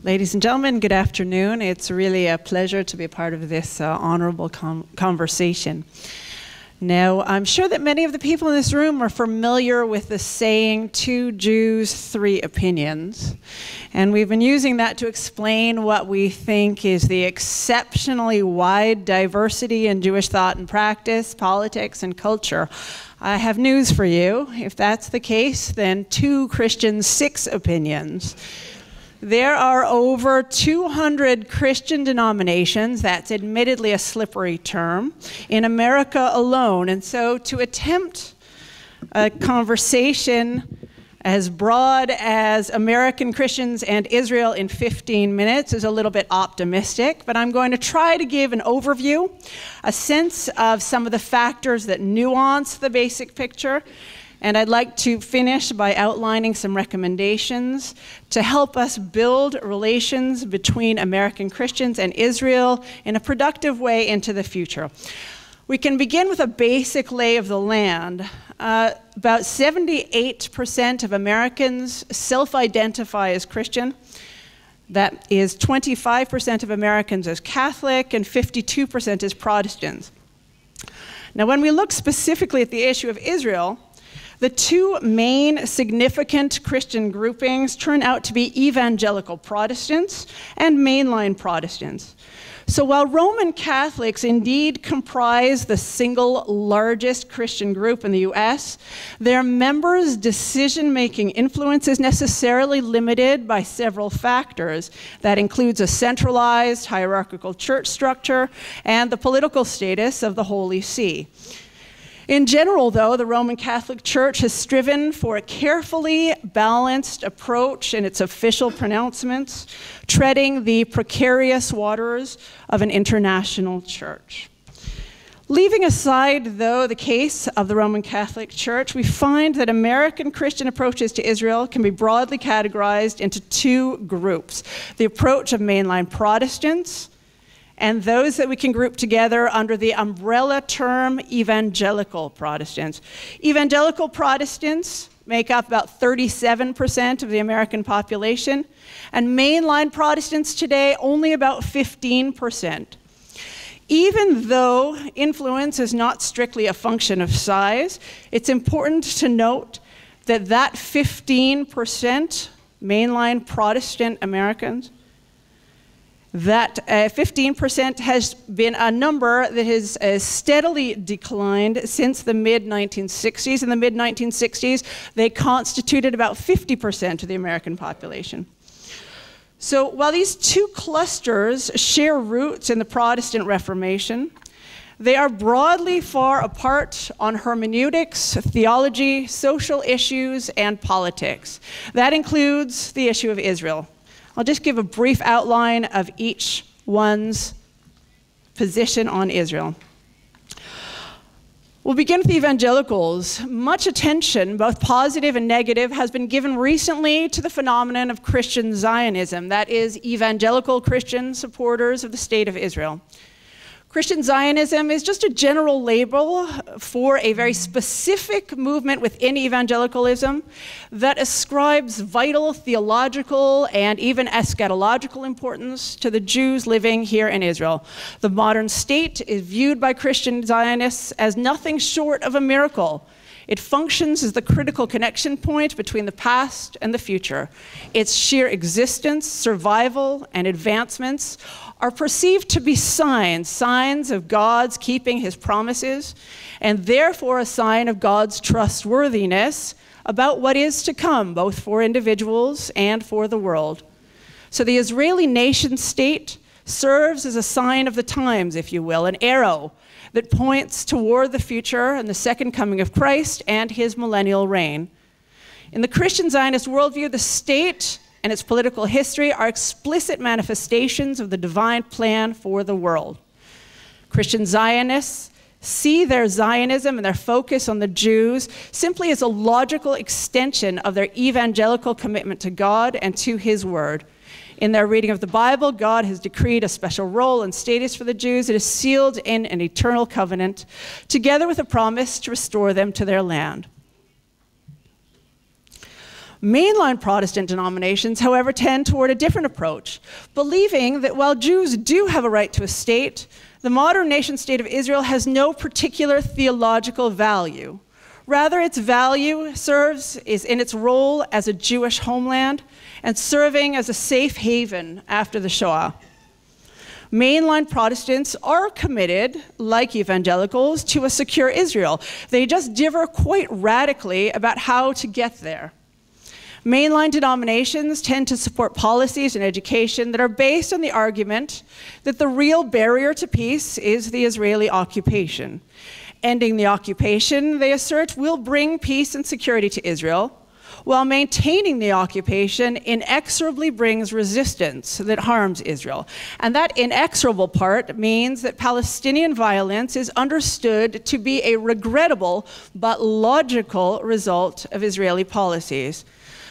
Ladies and gentlemen, good afternoon. It's really a pleasure to be a part of this honorable conversation. Now, I'm sure that many of the people in this room are familiar with the saying, 2 Jews, 3 opinions. And we've been using that to explain what we think is the exceptionally wide diversity in Jewish thought and practice, politics, and culture. I have news for you. If that's the case, then 2 Christians, 6 opinions. There are over 200 Christian denominations, that's admittedly a slippery term, in America alone. And so to attempt a conversation as broad as American Christians and Israel in 15 minutes is a little bit optimistic, but I'm going to try to give an overview, a sense of some of the factors that nuance the basic picture. And I'd like to finish by outlining some recommendations to help us build relations between American Christians and Israel in a productive way into the future. We can begin with a basic lay of the land. About 78% of Americans self-identify as Christian. That is 25% of Americans as Catholic and 52% as Protestants. Now, when we look specifically at the issue of Israel, the 2 main significant Christian groupings turn out to be evangelical Protestants and mainline Protestants. So while Roman Catholics indeed comprise the single largest Christian group in the US, their members' decision-making influence is necessarily limited by several factors. That includes a centralized hierarchical church structure and the political status of the Holy See. In general, though, the Roman Catholic Church has striven for a carefully balanced approach in its official pronouncements, treading the precarious waters of an international church. Leaving aside, though, the case of the Roman Catholic Church, we find that American Christian approaches to Israel can be broadly categorized into 2 groups: the approach of mainline Protestants and those that we can group together under the umbrella term evangelical Protestants. Evangelical Protestants make up about 37% of the American population, and mainline Protestants today only about 15%. Even though influence is not strictly a function of size, it's important to note that that 15% mainline Protestant Americans, that 15% has been a number that has steadily declined since the mid-1960s. In the mid-1960s, they constituted about 50% of the American population. So while these 2 clusters share roots in the Protestant Reformation, they are broadly far apart on hermeneutics, theology, social issues, and politics. That includes the issue of Israel. I'll just give a brief outline of each one's position on Israel. We'll begin with the evangelicals. Much attention, both positive and negative, has been given recently to the phenomenon of Christian Zionism, that is, evangelical Christian supporters of the State of Israel. Christian Zionism is just a general label for a very specific movement within evangelicalism that ascribes vital theological and even eschatological importance to the Jews living here in Israel. The modern state is viewed by Christian Zionists as nothing short of a miracle. It functions as the critical connection point between the past and the future. Its sheer existence, survival, and advancements are perceived to be signs of God's keeping his promises, and therefore a sign of God's trustworthiness about what is to come, both for individuals and for the world. So the Israeli nation state serves as a sign of the times, if you will, an arrow that points toward the future and the second coming of Christ and his millennial reign. In the Christian Zionist worldview, the state and its political history are explicit manifestations of the divine plan for the world. Christian Zionists see their Zionism and their focus on the Jews simply as a logical extension of their evangelical commitment to God and to his word. In their reading of the Bible, God has decreed a special role and status for the Jews. It is sealed in an eternal covenant, together with a promise to restore them to their land. Mainline Protestant denominations, however, tend toward a different approach, believing that while Jews do have a right to a state, the modern nation-state of Israel has no particular theological value. Rather, its value is in its role as a Jewish homeland and serving as a safe haven after the Shoah. Mainline Protestants are committed, like evangelicals, to a secure Israel. They just differ quite radically about how to get there. Mainline denominations tend to support policies and education that are based on the argument that the real barrier to peace is the Israeli occupation. Ending the occupation, they assert, will bring peace and security to Israel, while maintaining the occupation inexorably brings resistance that harms Israel. And that inexorable part means that Palestinian violence is understood to be a regrettable but logical result of Israeli policies.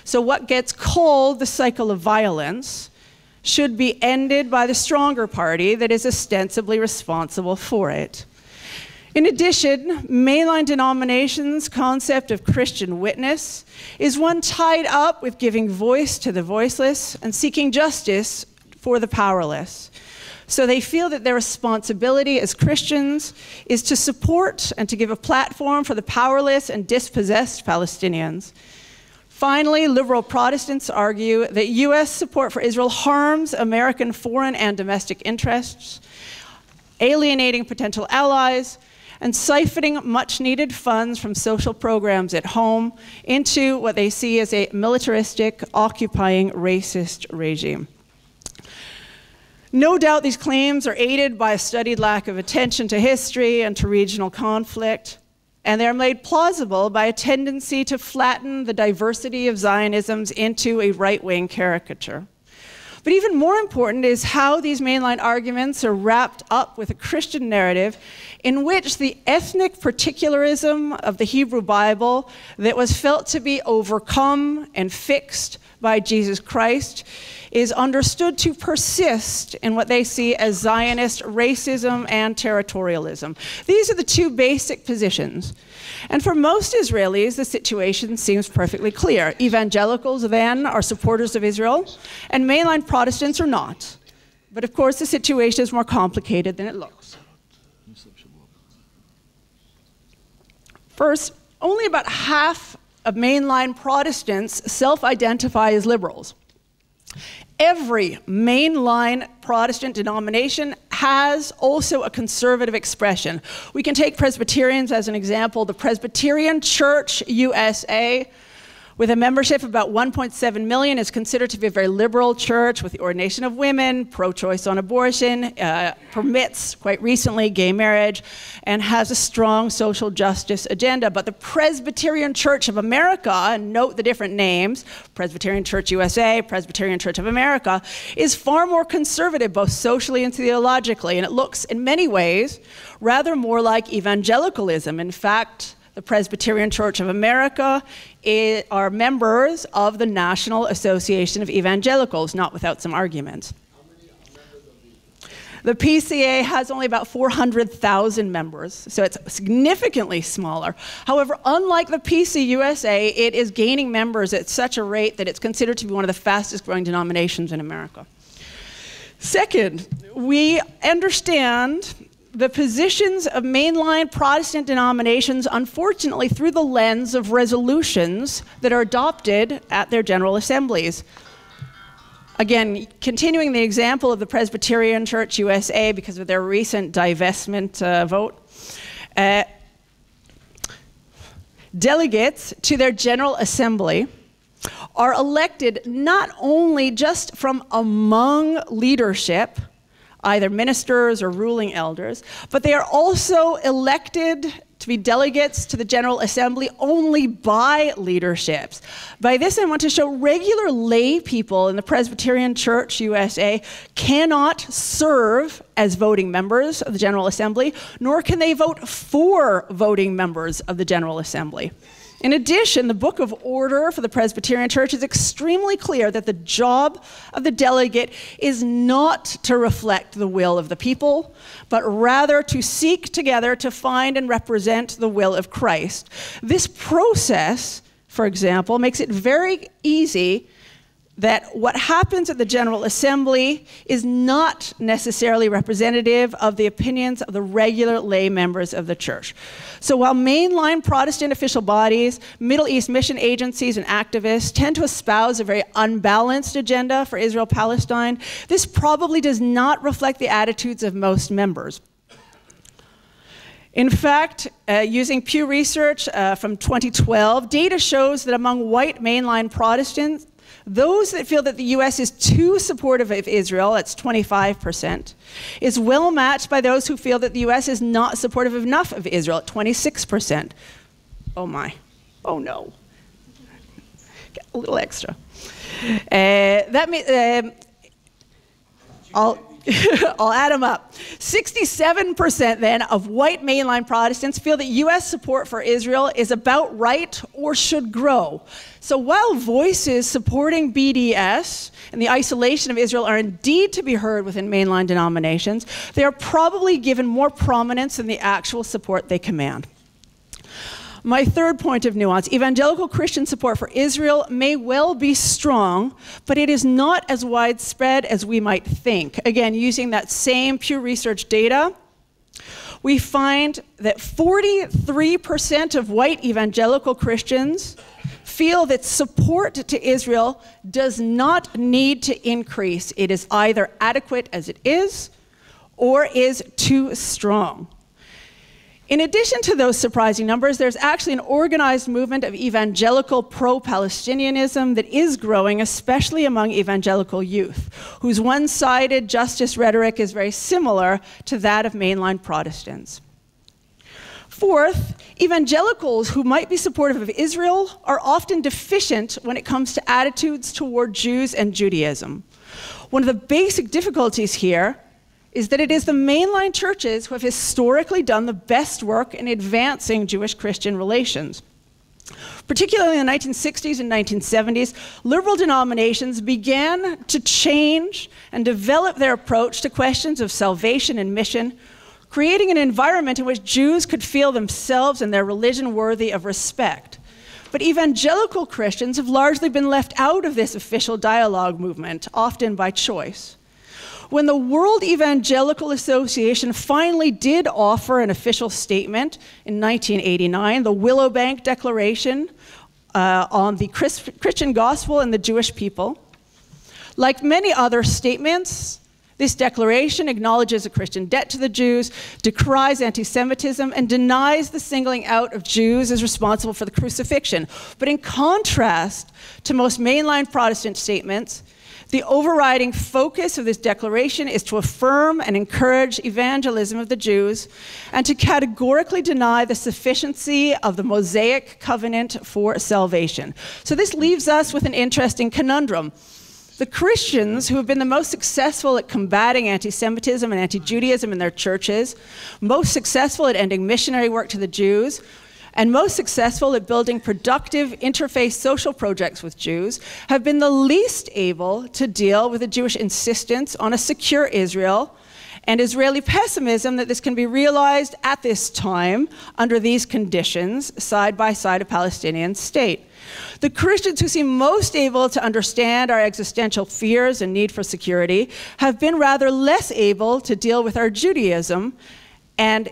So what gets called the cycle of violence should be ended by the stronger party that is ostensibly responsible for it. In addition, mainline denominations' concept of Christian witness is one tied up with giving voice to the voiceless and seeking justice for the powerless. So they feel that their responsibility as Christians is to support and to give a platform for the powerless and dispossessed Palestinians. Finally, liberal Protestants argue that U.S. support for Israel harms American foreign and domestic interests, alienating potential allies, and siphoning much-needed funds from social programs at home into what they see as a militaristic, occupying, racist regime. No doubt these claims are aided by a studied lack of attention to history and to regional conflict, and they're made plausible by a tendency to flatten the diversity of Zionisms into a right-wing caricature. But even more important is how these mainline arguments are wrapped up with a Christian narrative in which the ethnic particularism of the Hebrew Bible that was felt to be overcome and fixed by Jesus Christ is understood to persist in what they see as Zionist racism and territorialism. These are the two basic positions. And for most Israelis, the situation seems perfectly clear. Evangelicals then are supporters of Israel, and mainline Protestants are not. But of course, the situation is more complicated than it looks. First, only about half of mainline Protestants self-identify as liberals. Every mainline Protestant denomination has also a conservative expression. We can take Presbyterians as an example. The Presbyterian Church USA, with a membership of about 1.7 million, is considered to be a very liberal church with the ordination of women, pro-choice on abortion, permits, quite recently, gay marriage, and has a strong social justice agenda. But the Presbyterian Church of America, and note the different names, Presbyterian Church USA, Presbyterian Church of America, is far more conservative, both socially and theologically, and it looks, in many ways, rather more like evangelicalism. In fact, the Presbyterian Church of America are members of the National Association of Evangelicals, not without some arguments. How many are members of The PCA has only about 400,000 members, so it's significantly smaller. However, unlike the PCUSA, it is gaining members at such a rate that it's considered to be one of the fastest growing denominations in America. Second, we understand the positions of mainline Protestant denominations, unfortunately, through the lens of resolutions that are adopted at their General Assemblies. Again, continuing the example of the Presbyterian Church USA because of their recent divestment vote, delegates to their General Assembly are elected not only just from among leadership, either ministers or ruling elders, but they are also elected to be delegates to the General Assembly only by leaderships. By this, I want to show regular lay people in the Presbyterian Church USA cannot serve as voting members of the General Assembly, nor can they vote for voting members of the General Assembly. In addition, the Book of Order for the Presbyterian Church is extremely clear that the job of the delegate is not to reflect the will of the people, but rather to seek together to find and represent the will of Christ. This process for example, makes it very easy that what happens at the General Assembly is not necessarily representative of the opinions of the regular lay members of the church. So while mainline Protestant official bodies, Middle East mission agencies, and activists tend to espouse a very unbalanced agenda for Israel-Palestine, this probably does not reflect the attitudes of most members. In fact, using Pew Research from 2012, data shows that among white mainline Protestants, those that feel that the US is too supportive of Israel, that's 25%, is well matched by those who feel that the US is not supportive enough of Israel at 26%. Oh my, oh no. Get a little extra. I'll add them up. 67% then of white mainline Protestants feel that US support for Israel is about right or should grow. So while voices supporting BDS and the isolation of Israel are indeed to be heard within mainline denominations, they are probably given more prominence than the actual support they command. My third point of nuance, evangelical Christian support for Israel may well be strong, but it is not as widespread as we might think. Again, using that same Pew Research data, we find that 43% of white evangelical Christians feel that support to Israel does not need to increase. It is either adequate as it is or is too strong. In addition to those surprising numbers, there's actually an organized movement of evangelical pro-Palestinianism that is growing, especially among evangelical youth, whose one-sided justice rhetoric is very similar to that of mainline Protestants. Fourth, evangelicals who might be supportive of Israel are often deficient when it comes to attitudes toward Jews and Judaism. One of the basic difficulties here is that it is the mainline churches who have historically done the best work in advancing Jewish-Christian relations. Particularly in the 1960s and 1970s, liberal denominations began to change and develop their approach to questions of salvation and mission, creating an environment in which Jews could feel themselves and their religion worthy of respect. But evangelical Christians have largely been left out of this official dialogue movement, often by choice. When the World Evangelical Association finally did offer an official statement in 1989, the Willowbank Declaration on the Christian gospel and the Jewish people, like many other statements, this declaration acknowledges a Christian debt to the Jews, decries anti-Semitism, and denies the singling out of Jews as responsible for the crucifixion. But in contrast to most mainline Protestant statements, the overriding focus of this declaration is to affirm and encourage evangelism of the Jews and to categorically deny the sufficiency of the Mosaic covenant for salvation. So this leaves us with an interesting conundrum. The Christians who have been the most successful at combating anti-Semitism and anti-Judaism in their churches, most successful at ending missionary work to the Jews, and most successful at building productive interfaith social projects with Jews, have been the least able to deal with the Jewish insistence on a secure Israel and Israeli pessimism that this can be realized at this time under these conditions, side by side a Palestinian state. The Christians who seem most able to understand our existential fears and need for security have been rather less able to deal with our Judaism and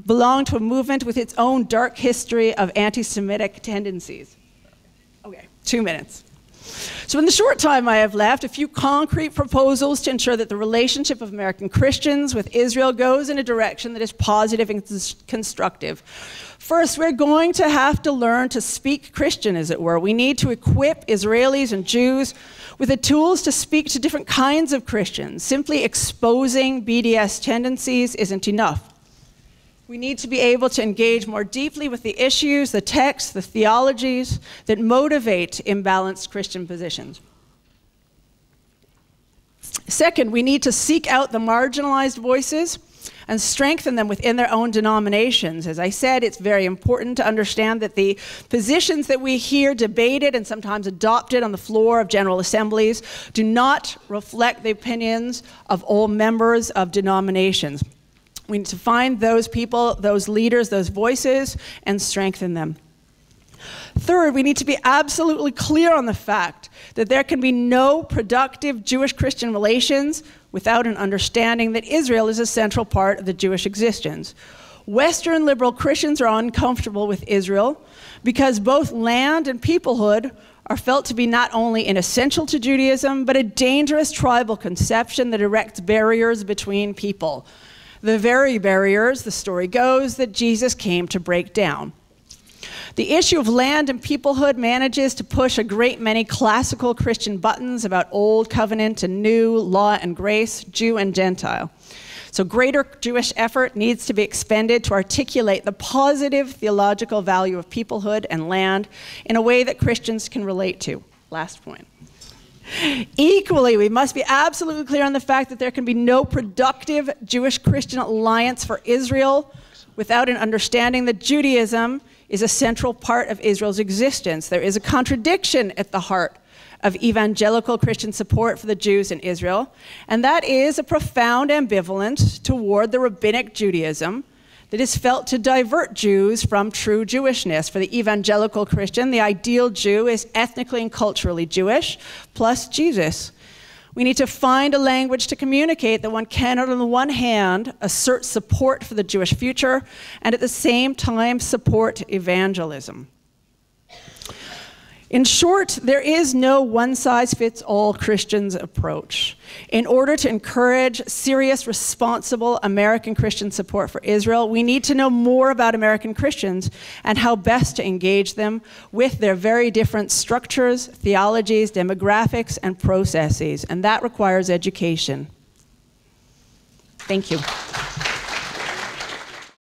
belong to a movement with its own dark history of anti-Semitic tendencies. Okay, 2 minutes. So in the short time I have left, a few concrete proposals to ensure that the relationship of American Christians with Israel goes in a direction that is positive and constructive. First, we're going to have to learn to speak Christian, as it were. We need to equip Israelis and Jews with the tools to speak to different kinds of Christians. Simply exposing BDS tendencies isn't enough. We need to be able to engage more deeply with the issues, the texts, the theologies that motivate imbalanced Christian positions. Second, we need to seek out the marginalized voices and strengthen them within their own denominations. As I said, it's very important to understand that the positions that we hear debated and sometimes adopted on the floor of General Assemblies do not reflect the opinions of all members of denominations. We need to find those people, those leaders, those voices, and strengthen them. Third, we need to be absolutely clear on the fact that there can be no productive Jewish-Christian relations without an understanding that Israel is a central part of the Jewish existence. Western liberal Christians are uncomfortable with Israel because both land and peoplehood are felt to be not only inessential to Judaism, but a dangerous tribal conception that erects barriers between people. The very barriers, the story goes, that Jesus came to break down. The issue of land and peoplehood manages to push a great many classical Christian buttons about Old Covenant and New, law and grace, Jew and Gentile. So greater Jewish effort needs to be expended to articulate the positive theological value of peoplehood and land in a way that Christians can relate to. Last point. Equally, we must be absolutely clear on the fact that there can be no productive Jewish-Christian alliance for Israel without an understanding that Judaism is a central part of Israel's existence. There is a contradiction at the heart of evangelical Christian support for the Jews in Israel, and that is a profound ambivalence toward the rabbinic Judaism that is felt to divert Jews from true Jewishness. For the evangelical Christian, the ideal Jew is ethnically and culturally Jewish, plus Jesus. We need to find a language to communicate that one cannot, on the one hand, assert support for the Jewish future, and at the same time support evangelism. In short, there is no one-size-fits-all Christians approach. In order to encourage serious, responsible American Christian support for Israel, we need to know more about American Christians and how best to engage them with their very different structures, theologies, demographics, and processes, and that requires education. Thank you.